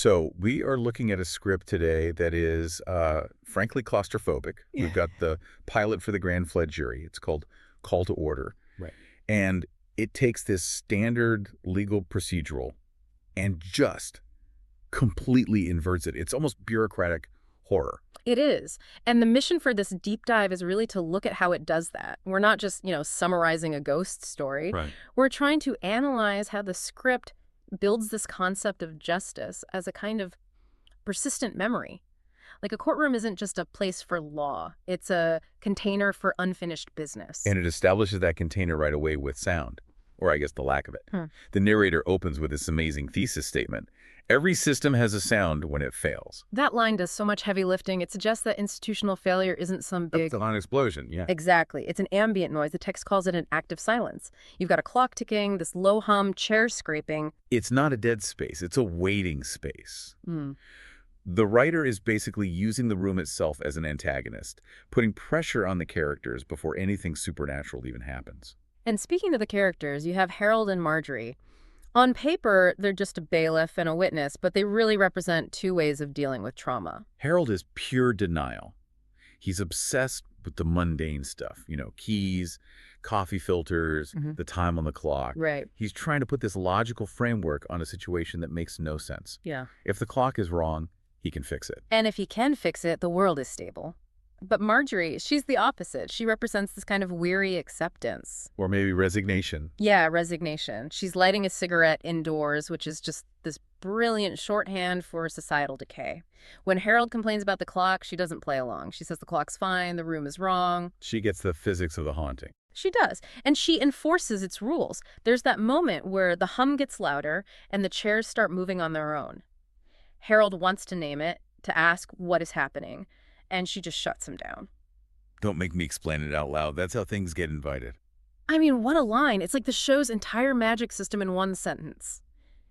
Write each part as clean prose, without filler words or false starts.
So we are looking at a script today that is, frankly, claustrophobic. Yeah. We've got the pilot for the Grand Fled jury. It's called Call to Order. Right. And it takes this standard legal procedural and just completely inverts it. It's almost bureaucratic horror. It is. And the mission for this deep dive is really to look at how it does that. We're not just, summarizing a ghost story. Right. We're trying to analyze how the script builds this concept of justice as a kind of persistent memory. Like a courtroom isn't just a place for law. It's a container for unfinished business. And it establishes that container right away with sound, or I guess the lack of it. Hmm. The narrator opens with this amazing thesis statement. Every system has a sound when it fails. That line does so much heavy lifting. It suggests that institutional failure isn't some That's big... the line explosion, yeah. Exactly. It's an ambient noise. The text calls it an active silence. You've got a clock ticking, this low hum, chair scraping. It's not a dead space. It's a waiting space. Hmm. The writer is basically using the room itself as an antagonist, putting pressure on the characters before anything supernatural even happens. And speaking of the characters, you have Harold and Marjorie. On paper, they're just a bailiff and a witness, but they really represent two ways of dealing with trauma. Harold is pure denial. He's obsessed with the mundane stuff, keys, coffee filters, Mhm. the time on the clock. Right. He's trying to put this logical framework on a situation that makes no sense. Yeah. If the clock is wrong, he can fix it. And if he can fix it, the world is stable. But Marjorie, she's the opposite. She represents this kind of weary acceptance. Or maybe resignation. Yeah, resignation. She's lighting a cigarette indoors, which is just this brilliant shorthand for societal decay. When Harold complains about the clock, she doesn't play along. She says the clock's fine, the room is wrong. She gets the physics of the haunting. She does. And she enforces its rules. There's that moment where the hum gets louder and the chairs start moving on their own. Harold wants to name it, to ask what is happening, and she just shuts him down. Don't make me explain it out loud. That's how things get invited. I mean, what a line. It's like the show's entire magic system in one sentence.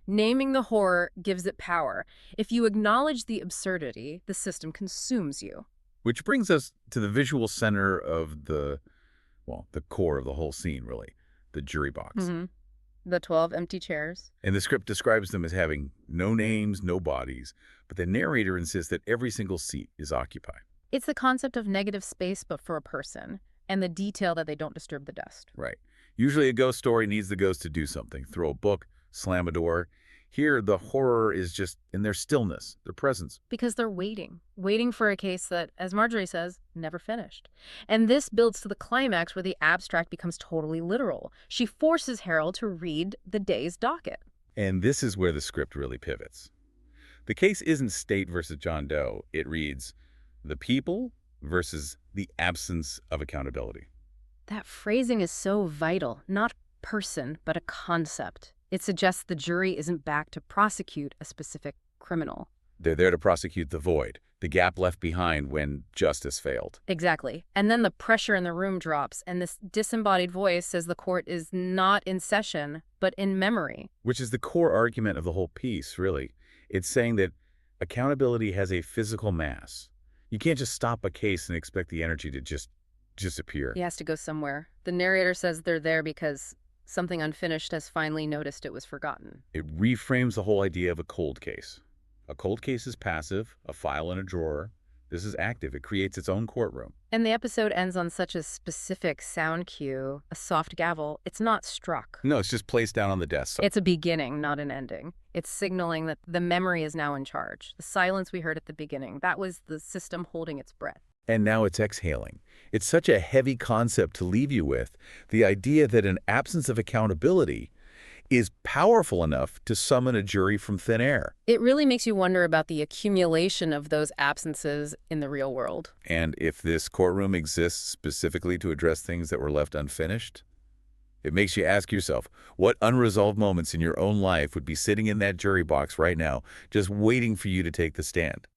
Naming the horror gives it power. If you acknowledge the absurdity, the system consumes you. Which brings us to the visual center of the core of the whole scene, really, the jury box. Mm-hmm. The 12 empty chairs. And the script describes them as having no names, no bodies, but the narrator insists that every single seat is occupied. It's the concept of negative space, but for a person, and the detail that they don't disturb the dust. Right. Usually a ghost story needs the ghost to do something, throw a book, slam a door. Here, the horror is just in their stillness, their presence. Because they're waiting for a case that, as Marjorie says, never finished. And this builds to the climax where the abstract becomes totally literal. She forces Harold to read the day's docket. And this is where the script really pivots. The case isn't State versus John Doe. It reads, the people versus the absence of accountability. That phrasing is so vital, not person, but a concept. It suggests the jury isn't back to prosecute a specific criminal. They're there to prosecute the void, the gap left behind when justice failed. Exactly. And then the pressure in the room drops, and this disembodied voice says the court is not in session, but in memory. Which is the core argument of the whole piece, really. It's saying that accountability has a physical mass. You can't just stop a case and expect the energy to just disappear. He has to go somewhere. The narrator says they're there because something unfinished has finally noticed it was forgotten. It reframes the whole idea of a cold case. A cold case is passive, a file in a drawer. This is active. It creates its own courtroom. And the episode ends on such a specific sound cue, a soft gavel. It's not struck. No, it's just placed down on the desk. It's a beginning, not an ending. It's signaling that the memory is now in charge. The silence we heard at the beginning, that was the system holding its breath. And now it's exhaling. It's such a heavy concept to leave you with, the idea that an absence of accountability is powerful enough to summon a jury from thin air. It really makes you wonder about the accumulation of those absences in the real world. And if this courtroom exists specifically to address things that were left unfinished, it makes you ask yourself, what unresolved moments in your own life would be sitting in that jury box right now, just waiting for you to take the stand?